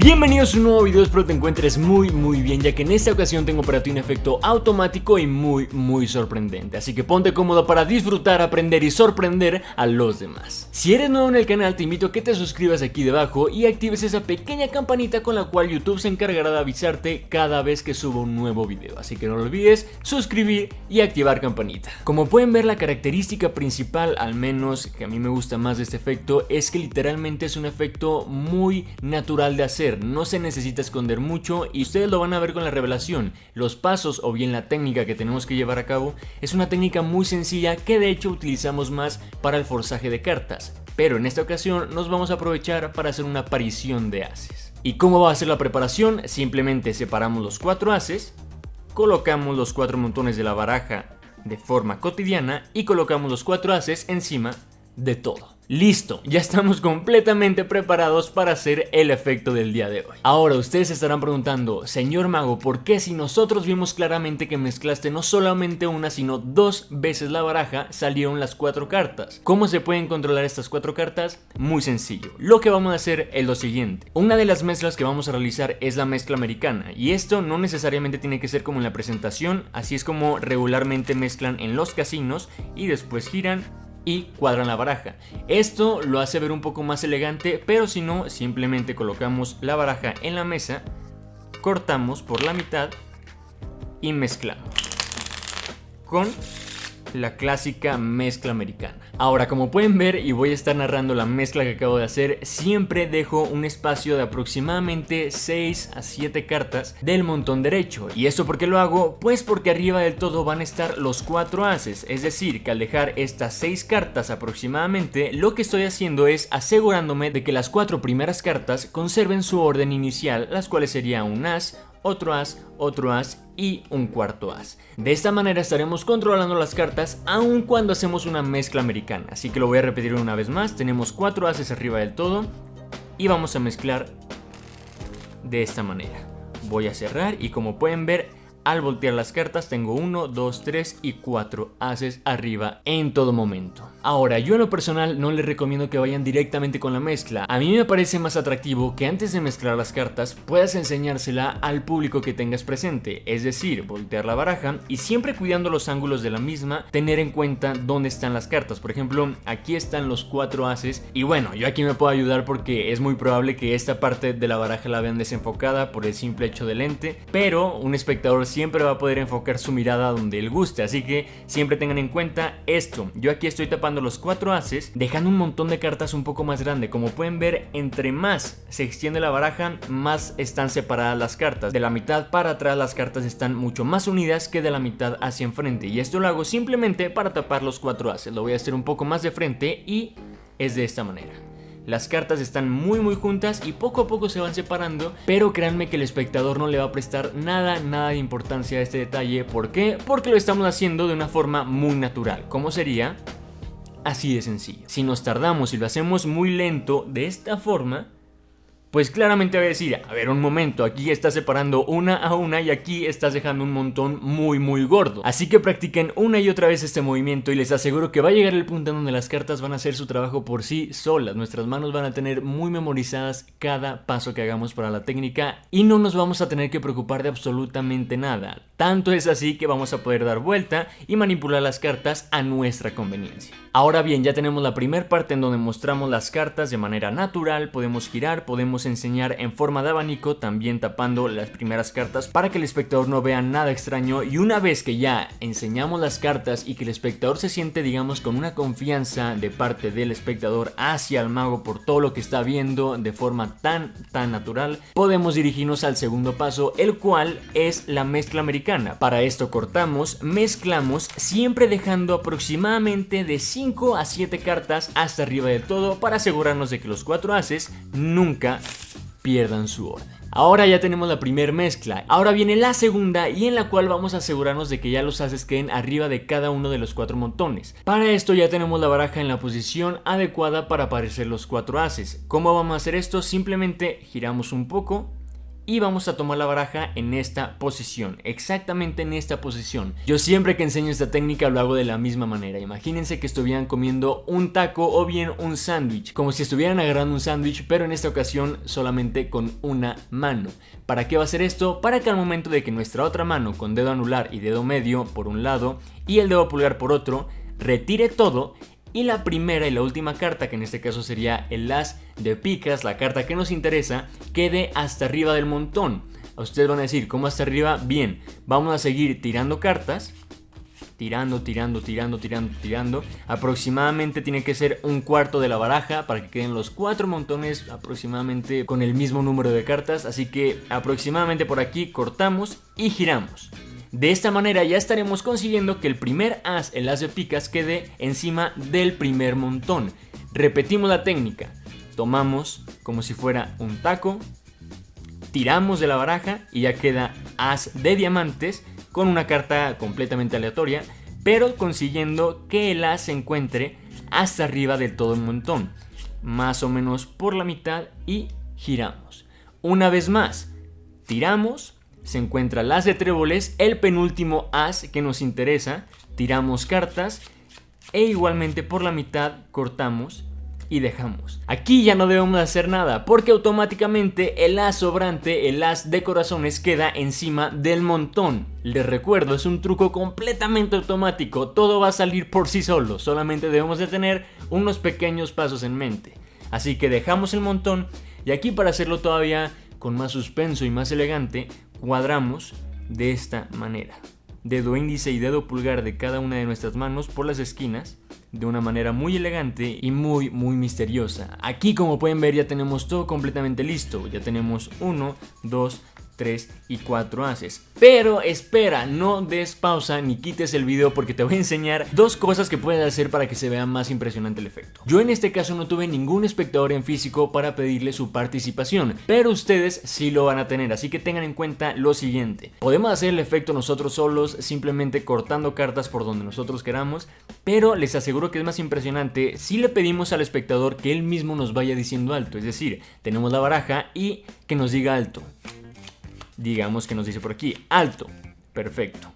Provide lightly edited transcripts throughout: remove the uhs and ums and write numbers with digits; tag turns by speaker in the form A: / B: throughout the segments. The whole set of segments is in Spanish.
A: Bienvenidos a un nuevo video, espero te encuentres muy bien, ya que en esta ocasión tengo para ti un efecto automático y muy sorprendente. Así que ponte cómodo para disfrutar, aprender y sorprender a los demás. Si eres nuevo en el canal, te invito a que te suscribas aquí debajo y actives esa pequeña campanita con la cual YouTube se encargará de avisarte cada vez que suba un nuevo video. Así que no lo olvides, suscribir y activar campanita. Como pueden ver, la característica principal, al menos que a mí me gusta más de este efecto, es que literalmente es un efecto muy natural de hacer. No se necesita esconder mucho y ustedes lo van a ver con la revelación. Los pasos o bien la técnica que tenemos que llevar a cabo es una técnica muy sencilla que de hecho utilizamos más para el forzaje de cartas, pero en esta ocasión nos vamos a aprovechar para hacer una aparición de ases. ¿Y cómo va a ser la preparación? Simplemente separamos los 4 ases, colocamos los 4 montones de la baraja de forma cotidiana y colocamos los 4 ases encima de todo. Listo, ya estamos completamente preparados para hacer el efecto del día de hoy. Ahora ustedes se estarán preguntando, señor mago, ¿por qué si nosotros vimos claramente que mezclaste no solamente una sino 2 veces la baraja, salieron las 4 cartas? ¿Cómo se pueden controlar estas 4 cartas? Muy sencillo, lo que vamos a hacer es lo siguiente. Una de las mezclas que vamos a realizar es la mezcla americana, y esto no necesariamente tiene que ser como en la presentación, así es como regularmente mezclan en los casinos y después giran y cuadran la baraja. Esto lo hace ver un poco más elegante, pero si no, simplemente colocamos la baraja en la mesa, cortamos por la mitad y mezclamos con la clásica mezcla americana. Ahora, como pueden ver, y voy a estar narrando la mezcla que acabo de hacer, siempre dejo un espacio de aproximadamente 6 a 7 cartas del montón derecho. ¿Y esto por qué lo hago? Pues porque arriba del todo van a estar los 4 ases, es decir, que al dejar estas 6 cartas aproximadamente, lo que estoy haciendo es asegurándome de que las 4 primeras cartas conserven su orden inicial, las cuales sería un as, otro as y un cuarto as. De esta manera estaremos controlando las cartas aun cuando hacemos una mezcla americana. Así que lo voy a repetir una vez más. Tenemos 4 ases arriba del todo y vamos a mezclar de esta manera. Voy a cerrar y como pueden ver, al voltear las cartas tengo 1, 2, 3 y 4 ases arriba en todo momento. Ahora, yo en lo personal no les recomiendo que vayan directamente con la mezcla. A mí me parece más atractivo que antes de mezclar las cartas puedas enseñársela al público que tengas presente. Es decir, voltear la baraja y siempre cuidando los ángulos de la misma, tener en cuenta dónde están las cartas. Por ejemplo, aquí están los 4 ases y bueno, yo aquí me puedo ayudar porque es muy probable que esta parte de la baraja la vean desenfocada por el simple hecho del lente, pero un espectador siempre va a poder enfocar su mirada donde él guste, así que siempre tengan en cuenta esto. Yo aquí estoy tapando los 4 ases, dejando un montón de cartas un poco más grande. Como pueden ver, entre más se extiende la baraja, más están separadas las cartas. De la mitad para atrás las cartas están mucho más unidas que de la mitad hacia enfrente, y esto lo hago simplemente para tapar los 4 ases. Lo voy a hacer un poco más de frente y es de esta manera. Las cartas están muy juntas y poco a poco se van separando, pero créanme que el espectador no le va a prestar nada de importancia a este detalle. ¿Por qué? Porque lo estamos haciendo de una forma muy natural, como sería así de sencillo. Si nos tardamos y lo hacemos muy lento de esta forma, pues claramente va a decir, a ver un momento, aquí estás separando una a una y aquí estás dejando un montón muy gordo. Así que practiquen una y otra vez este movimiento y les aseguro que va a llegar el punto en donde las cartas van a hacer su trabajo por sí solas. Nuestras manos van a tener muy memorizadas cada paso que hagamos para la técnica y no nos vamos a tener que preocupar de absolutamente nada. Tanto es así que vamos a poder dar vuelta y manipular las cartas a nuestra conveniencia. Ahora bien, ya tenemos la primera parte en donde mostramos las cartas de manera natural. Podemos girar, podemos enseñar en forma de abanico, también tapando las primeras cartas para que el espectador no vea nada extraño. Y una vez que ya enseñamos las cartas y que el espectador se siente, digamos, con una confianza de parte del espectador hacia el mago por todo lo que está viendo de forma tan natural, podemos dirigirnos al segundo paso, el cual es la mezcla americana. Para esto cortamos, mezclamos, siempre dejando aproximadamente de 5 a 7 cartas hasta arriba de todo para asegurarnos de que los 4 ases nunca pierdan su orden. Ahora ya tenemos la primera mezcla. Ahora viene la segunda, y en la cual vamos a asegurarnos de que ya los ases queden arriba de cada uno de los 4 montones. Para esto ya tenemos la baraja en la posición adecuada para aparecer los 4 ases. ¿Cómo vamos a hacer esto? Simplemente giramos un poco y vamos a tomar la baraja en esta posición, exactamente en esta posición. Yo siempre que enseño esta técnica lo hago de la misma manera. Imagínense que estuvieran comiendo un taco o bien un sándwich, como si estuvieran agarrando un sándwich, pero en esta ocasión solamente con una mano. ¿Para qué va a ser esto? Para que al momento de que nuestra otra mano con dedo anular y dedo medio por un lado y el dedo pulgar por otro retire todo, y la primera y la última carta, que en este caso sería el as de picas, la carta que nos interesa, quede hasta arriba del montón. Ustedes van a decir, ¿cómo hasta arriba? Bien, vamos a seguir tirando cartas, tirando. Aproximadamente tiene que ser un cuarto de la baraja para que queden los 4 montones aproximadamente con el mismo número de cartas. Así que aproximadamente por aquí cortamos y giramos. De esta manera ya estaremos consiguiendo que el primer as, el as de picas, quede encima del primer montón. Repetimos la técnica. Tomamos como si fuera un taco, tiramos de la baraja y ya queda as de diamantes con una carta completamente aleatoria, pero consiguiendo que el as se encuentre hasta arriba del todo el montón, más o menos por la mitad, y giramos. Una vez más, tiramos. Se encuentra el as de tréboles, el penúltimo as que nos interesa, tiramos cartas e igualmente por la mitad cortamos y dejamos. Aquí ya no debemos hacer nada porque automáticamente el as sobrante, el as de corazones, queda encima del montón. Les recuerdo, es un truco completamente automático, todo va a salir por sí solo, solamente debemos de tener unos pequeños pasos en mente. Así que dejamos el montón y aquí, para hacerlo todavía con más suspenso y más elegante, cuadramos de esta manera. Dedo índice y dedo pulgar de cada una de nuestras manos por las esquinas, de una manera muy elegante y muy misteriosa. Aquí, como pueden ver, ya tenemos todo completamente listo. Ya tenemos 1, 2, 3 y 4 ases. Pero espera, no des pausa ni quites el video porque te voy a enseñar dos cosas que puedes hacer para que se vea más impresionante el efecto. Yo en este caso no tuve ningún espectador en físico para pedirle su participación, pero ustedes sí lo van a tener, así que tengan en cuenta lo siguiente. Podemos hacer el efecto nosotros solos, simplemente cortando cartas por donde nosotros queramos, pero les aseguro que es más impresionante si le pedimos al espectador que él mismo nos vaya diciendo alto. Es decir, tenemos la baraja y que nos diga alto. Digamos que nos dice por aquí, alto, perfecto,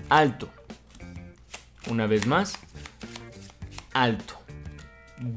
A: alto, una vez más, alto.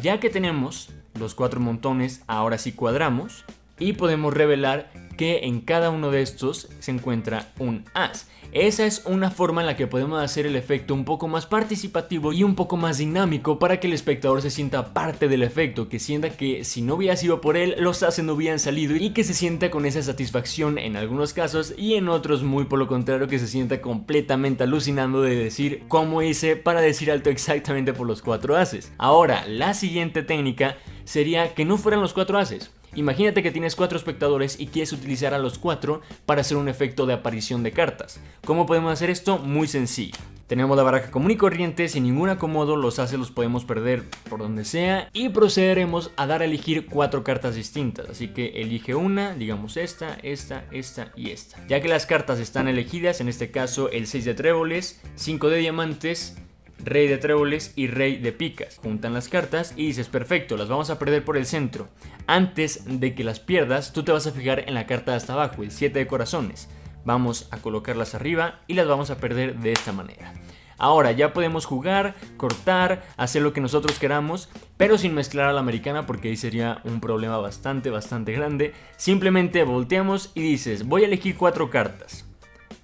A: Ya que tenemos los 4 montones, ahora sí cuadramos y podemos revelar que en cada uno de estos se encuentra un as. Esa es una forma en la que podemos hacer el efecto un poco más participativo y un poco más dinámico para que el espectador se sienta parte del efecto, que sienta que si no hubiera sido por él, los ases no hubieran salido y que se sienta con esa satisfacción en algunos casos y en otros muy por lo contrario que se sienta completamente alucinando de decir cómo hice para decir alto exactamente por los 4 ases. Ahora, la siguiente técnica sería que no fueran los 4 ases. Imagínate que tienes 4 espectadores y quieres utilizar a los 4 para hacer un efecto de aparición de cartas. ¿Cómo podemos hacer esto? Muy sencillo. Tenemos la baraja común y corriente, sin ningún acomodo, los ases los podemos perder por donde sea y procederemos a dar a elegir 4 cartas distintas. Así que elige una, digamos esta y esta. Ya que las cartas están elegidas, en este caso el 6 de tréboles, 5 de diamantes, rey de tréboles y rey de picas. Juntan las cartas y dices, perfecto, las vamos a perder por el centro. Antes de que las pierdas, tú te vas a fijar en la carta de hasta abajo, el 7 de corazones. Vamos a colocarlas arriba y las vamos a perder de esta manera. Ahora ya podemos jugar, cortar, hacer lo que nosotros queramos, pero sin mezclar a la americana porque ahí sería un problema bastante grande. Simplemente volteamos y dices, voy a elegir 4 cartas.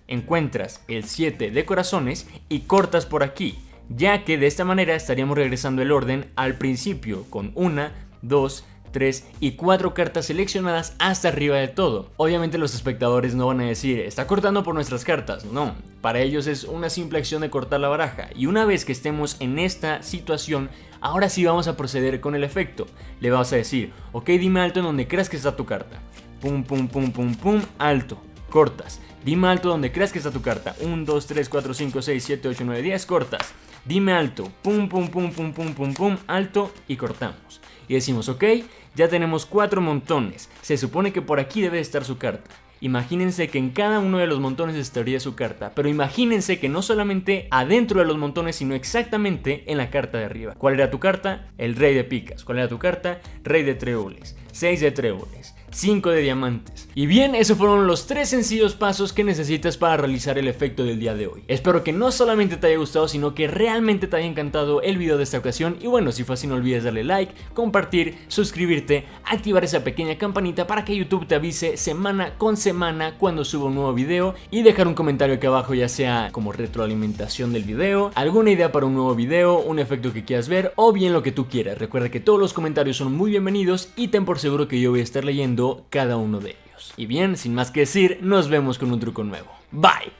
A: Encuentras el 7 de corazones y cortas por aquí, ya que de esta manera estaríamos regresando el orden al principio con 1, 2, 3 y 4 cartas seleccionadas hasta arriba de todo. Obviamente los espectadores no van a decir, está cortando por nuestras cartas. No, para ellos es una simple acción de cortar la baraja. Y una vez que estemos en esta situación, ahora sí vamos a proceder con el efecto. Le vamos a decir, ok, dime alto en donde creas que está tu carta. Pum, pum, pum, pum, pum, alto. Cortas. Dime alto donde creas que está tu carta. 1, 2, 3, 4, 5, 6, 7, 8, 9, 10. Cortas. Dime alto. Pum, pum, pum, pum, pum, pum, pum. Alto. Y cortamos. Y decimos, ok, ya tenemos 4 montones. Se supone que por aquí debe estar su carta. Imagínense que en cada uno de los montones estaría su carta. Pero imagínense que no solamente adentro de los montones, sino exactamente en la carta de arriba. ¿Cuál era tu carta? El rey de picas. ¿Cuál era tu carta? Rey de tréboles. 6 de tréboles. 5 de diamantes. Y bien, esos fueron los 3 sencillos pasos que necesitas para realizar el efecto del día de hoy. Espero que no solamente te haya gustado, sino que realmente te haya encantado el video de esta ocasión. Y bueno, si fue así, no olvides darle like, compartir, suscribirte, activar esa pequeña campanita para que YouTube te avise semana con semana cuando suba un nuevo video, y dejar un comentario aquí abajo, ya sea como retroalimentación del video, alguna idea para un nuevo video, un efecto que quieras ver o bien lo que tú quieras. Recuerda que todos los comentarios son muy bienvenidos y ten por seguro que yo voy a estar leyendo cada uno de ellos. Y bien, sin más que decir, nos vemos con un truco nuevo. Bye.